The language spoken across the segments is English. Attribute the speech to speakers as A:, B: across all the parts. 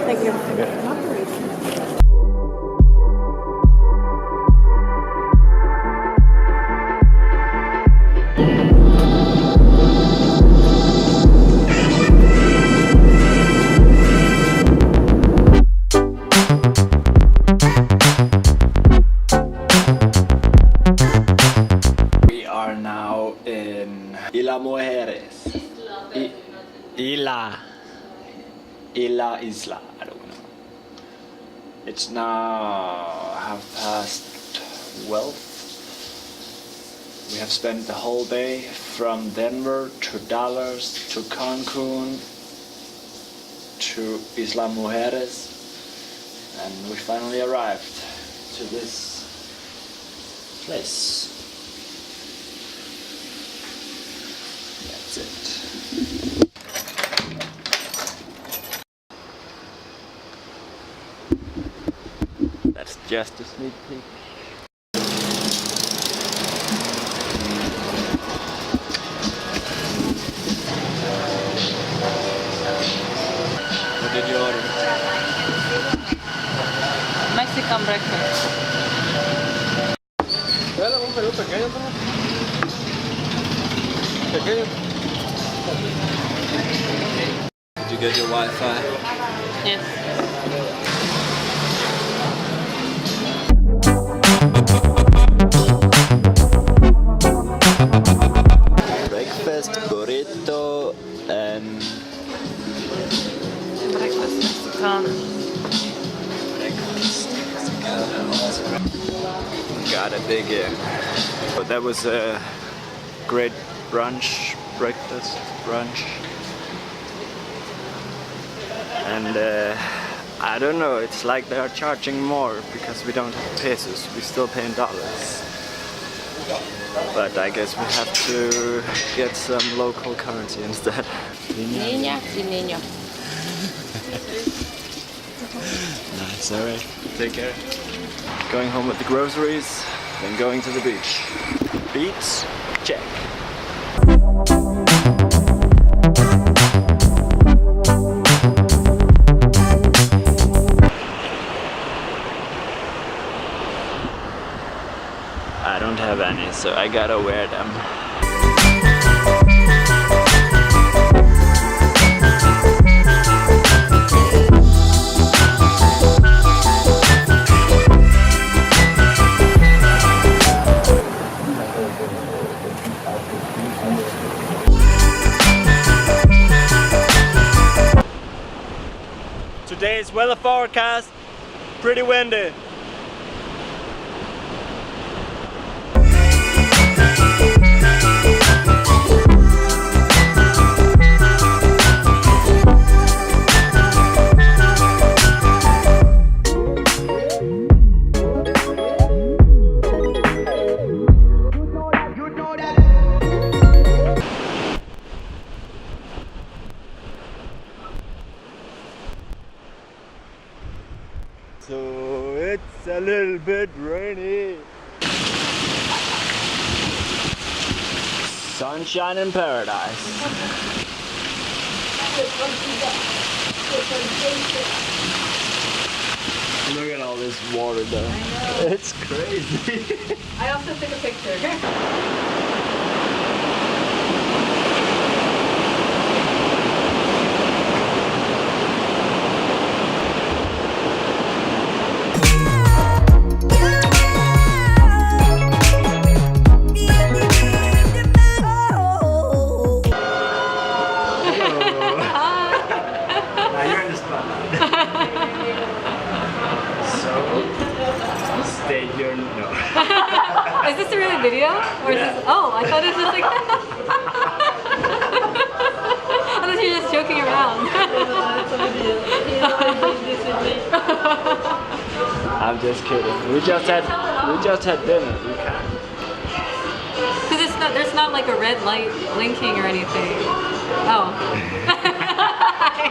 A: Thank you.
B: We are now in Isla Mujeres.
C: Isla.
B: Isla, I don't know. It's now 12:30. We have spent the whole day from Denver to Dallas to Cancun to Isla Mujeres, and we finally arrived to this place. That's it. That's just a sneak peek. What did you order?
A: Mexican breakfast.
C: Dale un Perú pequeño, ¿no? Pequeño.
B: Did you get your Wi-Fi?
A: Yes.
B: Breakfast, burrito, and
A: Breakfast Mexican.
B: breakfast. Gotta dig in. But that was a great brunch, breakfast brunch. And I don't know, it's like they are charging more because we don't have pesos, we still pay in dollars. But I guess we have to get some local currency instead.
A: Niña y niño.
B: Nice, alright. Take care. Going home with the groceries, then going to the beach. Beach, check. I don't have any, so I gotta wear them. Today's weather forecast, pretty windy. So it's a little bit rainy. Sunshine in paradise. Look at all this water though. It's crazy.
A: I also took a picture.
B: Stay here, no.
A: Is this a real video? Or is this, oh, I thought it was just like I thought you were just joking around.
B: I'm just kidding. We just had dinner. We can't.
A: Because there's not like a red light blinking or anything. Oh.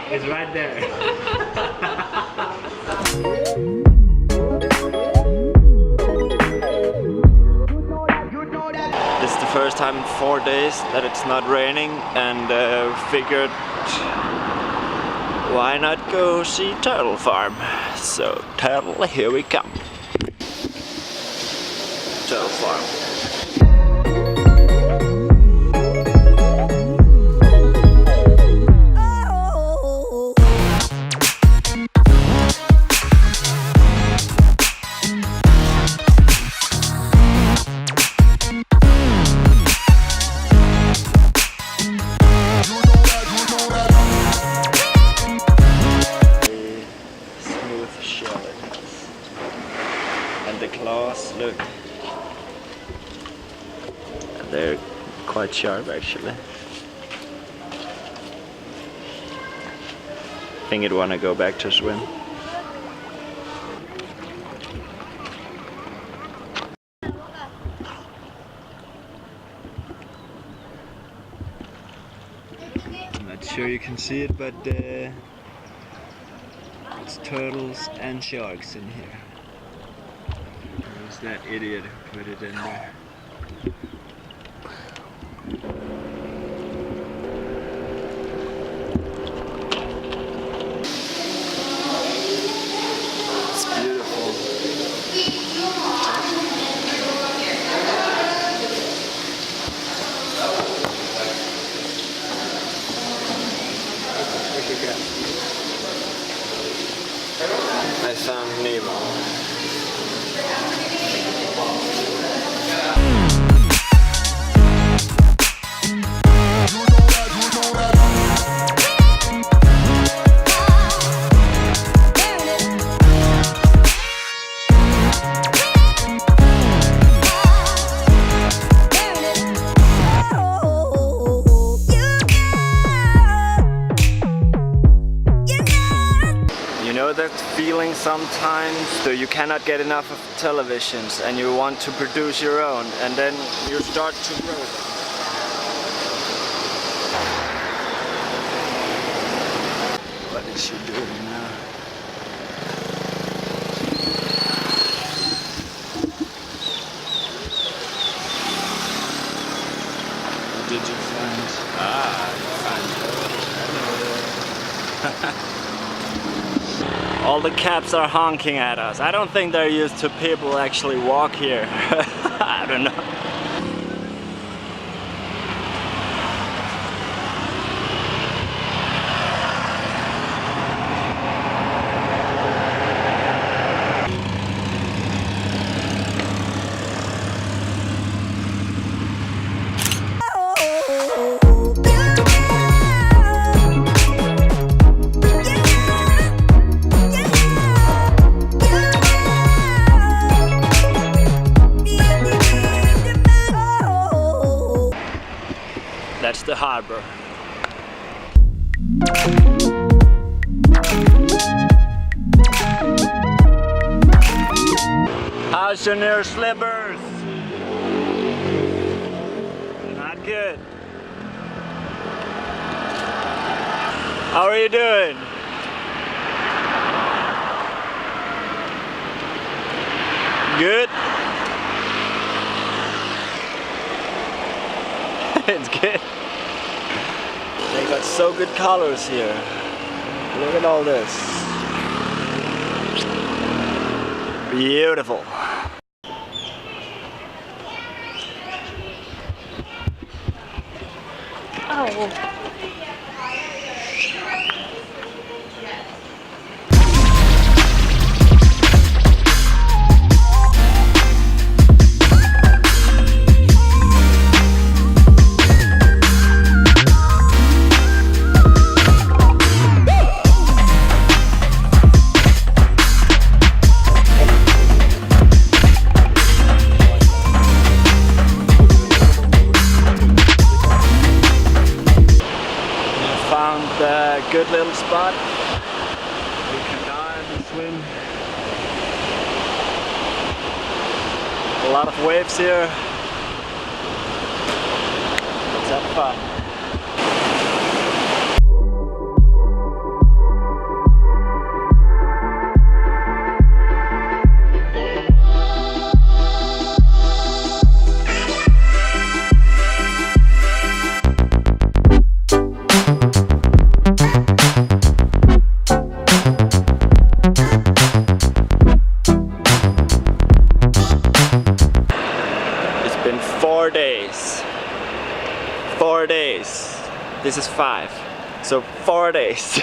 B: It's right there. It's the first time in 4 days that it's not raining, and figured why not go see Turtle Farm? So Turtle, here we come. Turtle Farm. The claws, look, they're quite sharp actually. I think it'd want to go back to swim. I'm not sure you can see it, but it's turtles and sharks in here. Who's that idiot who put it in there? It's beautiful. I found Nemo. That feeling sometimes, so you cannot get enough of televisions and you want to produce your own, and then you start to grow them. What is she doing now? What did you find? You find her. All the cats are honking at us. I don't think they're used to people actually walk here. I don't know. That's the harbor. How's your new slippers? Not good. How are you doing? Good? It's good. They got so good colors here. Look at all this. Beautiful.
A: Oh.
B: Good little spot. We can dive and swim. A lot of waves here. Let's have fun. in 4 days. 4 days. This is 5. So 4 days.